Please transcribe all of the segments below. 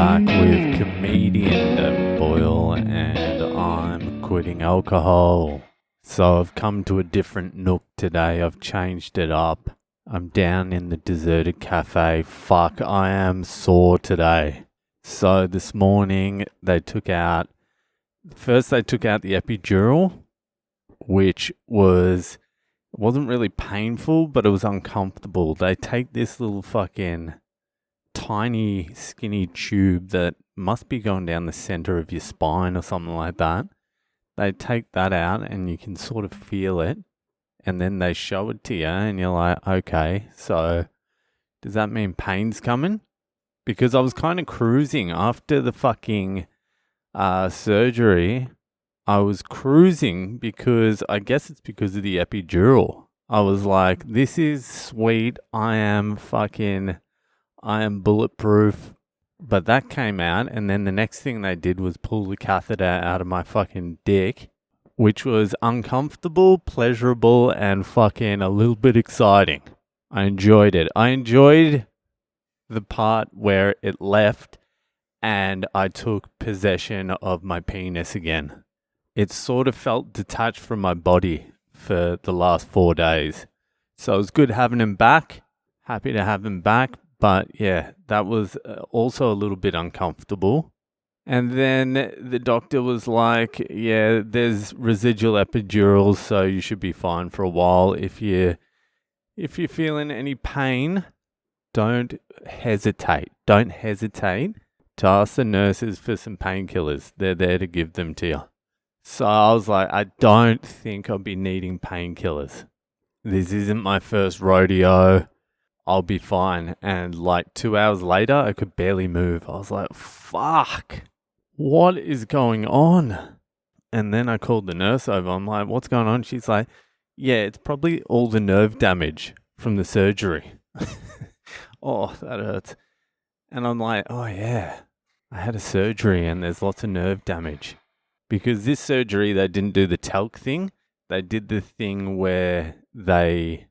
back with comedian David Boyle, and I'm quitting alcohol. So I've come to a different nook today. I've changed it up. I'm down in the deserted cafe. Fuck, I am sore today. So this morning they took out the epidural, which wasn't really painful, but it was uncomfortable. They take this little fucking tiny skinny tube that must be going down the center of your spine or something like that. They take that out and you can sort of feel it, and then they show it to you and you're like, okay, so does that mean pain's coming? Because I was kind of cruising after the fucking surgery. I was cruising because I guess it's because of the epidural. I was like, this is sweet. I am bulletproof. But that came out, and then the next thing they did was pull the catheter out of my fucking dick, which was uncomfortable, pleasurable, and fucking a little bit exciting. I enjoyed it. I enjoyed the part where it left and I took possession of my penis again. It sort of felt detached from my body for the last 4 days. So it was good having him back. Happy to have him back. But yeah, that was also a little bit uncomfortable. And then the doctor was like, yeah, there's residual epidurals, so you should be fine for a while. If you're feeling any pain, don't hesitate. Don't hesitate to ask the nurses for some painkillers. They're there to give them to you. So I was like, I don't think I'll be needing painkillers. This isn't my first rodeo. I'll be fine. And like 2 hours later, I could barely move. I was like, fuck, what is going on? And then I called the nurse over. I'm like, what's going on? She's like, yeah, it's probably all the nerve damage from the surgery. Oh, that hurts. And I'm like, oh yeah, I had a surgery and there's lots of nerve damage. Because this surgery, they didn't do the talc thing. They did the thing where they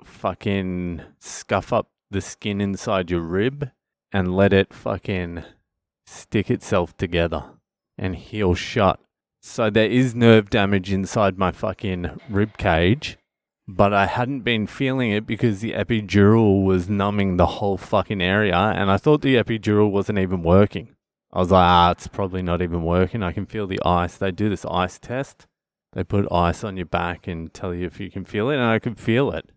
fucking scuff up the skin inside your rib and let it fucking stick itself together and heal shut. So there is nerve damage inside my fucking rib cage, but I hadn't been feeling it because the epidural was numbing the whole fucking area, and I thought the epidural wasn't even working. I was like, it's probably not even working. I can feel the ice. They do this ice test. They put ice on your back and tell you if you can feel it, and I could feel it.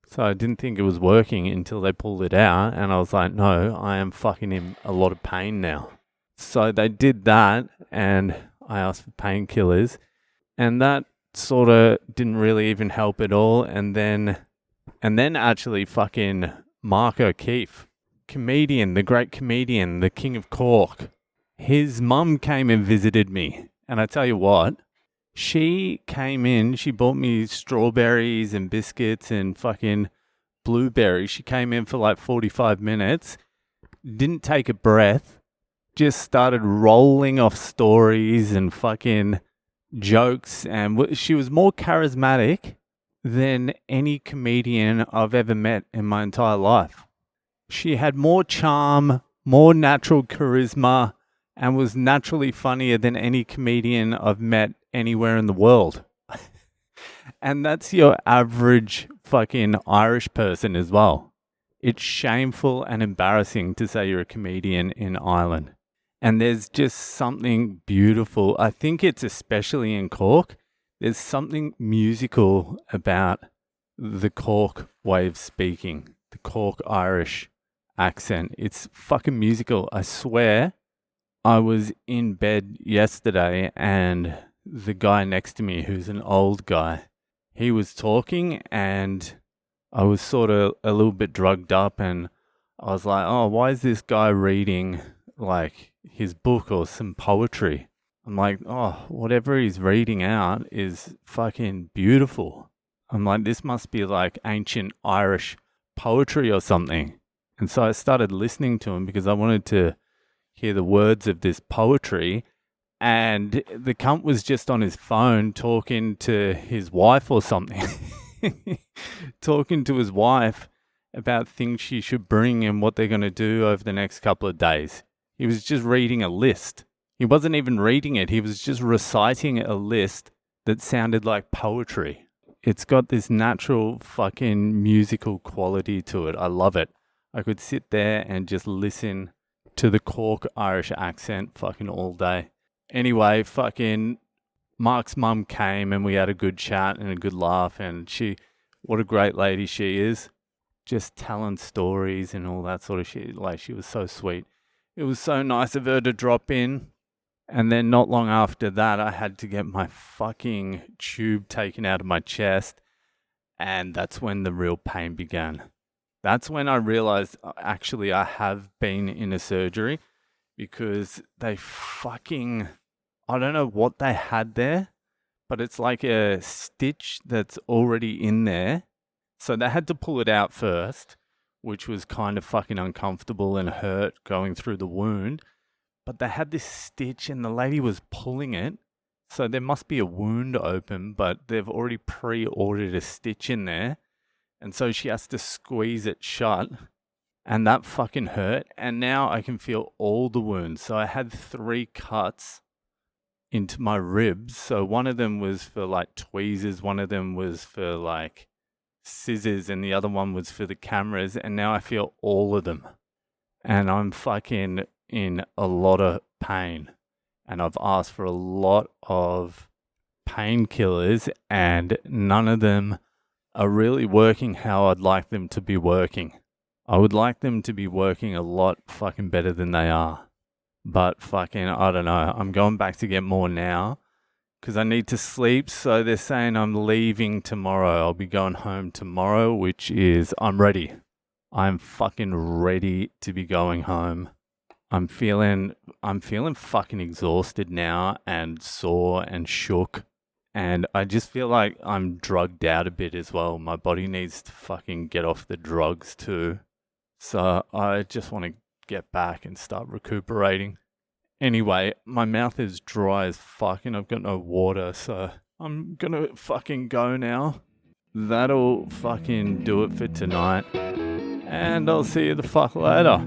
So I didn't think it was working until they pulled it out, and I was like, no, I am fucking in a lot of pain now. So they did that, and I asked for painkillers, and that sort of didn't really even help at all. And then actually fucking Mark O'Keefe, comedian, the great comedian, the king of Cork, his mum came and visited me, and I tell you what, she came in, she bought me strawberries and biscuits and fucking blueberries. She came in for like 45 minutes, didn't take a breath, just started rolling off stories and fucking jokes. And she was more charismatic than any comedian I've ever met in my entire life. She had more charm, more natural charisma, and was naturally funnier than any comedian I've met anywhere in the world. And that's your average fucking Irish person as well. It's shameful and embarrassing to say you're a comedian in Ireland. And there's just something beautiful. I think it's especially in Cork. There's something musical about the Cork way of speaking, the Cork Irish accent. It's fucking musical. I swear, I was in bed yesterday and the guy next to me, who's an old guy, he was talking and I was sort of a little bit drugged up, and I was like, oh, why is this guy reading like his book or some poetry? I'm like, oh, whatever he's reading out is fucking beautiful. I'm like, this must be like ancient Irish poetry or something. And so I started listening to him because I wanted to hear the words of this poetry. And the cunt was just on his phone talking to his wife or something. Talking to his wife about things she should bring and what they're going to do over the next couple of days. He was just reading a list. He wasn't even reading it. He was just reciting a list that sounded like poetry. It's got this natural fucking musical quality to it. I love it. I could sit there and just listen to the Cork Irish accent fucking all day. Anyway, fucking Mark's mum came and we had a good chat and a good laugh, and what a great lady she is. Just telling stories and all that sort of shit. Like, she was so sweet. It was so nice of her to drop in. And then not long after that, I had to get my fucking tube taken out of my chest. And that's when the real pain began. That's when I realized, actually, I have been in a surgery, because they fucking, I don't know what they had there, but it's like a stitch that's already in there. So they had to pull it out first, which was kind of fucking uncomfortable and hurt going through the wound. But they had this stitch and the lady was pulling it. So there must be a wound open, but they've already pre-ordered a stitch in there. And so she has to squeeze it shut. And that fucking hurt. And now I can feel all the wounds. So I had 3 cuts into my ribs. So one of them was for like tweezers. One of them was for like scissors. And the other one was for the cameras. And now I feel all of them. And I'm fucking in a lot of pain. And I've asked for a lot of painkillers, and none of them are really working how I'd like them to be working. I would like them to be working a lot fucking better than they are. But fucking, I don't know. I'm going back to get more now because I need to sleep. So they're saying I'm leaving tomorrow. I'll be going home tomorrow, which is, I'm ready. I'm fucking ready to be going home. I'm feeling fucking exhausted now and sore and shook. And I just feel like I'm drugged out a bit as well. My body needs to fucking get off the drugs too. So I just want to get back and start recuperating. Anyway, my mouth is dry as fuck and I've got no water. So I'm gonna fucking go now. That'll fucking do it for tonight. And I'll see you the fuck later.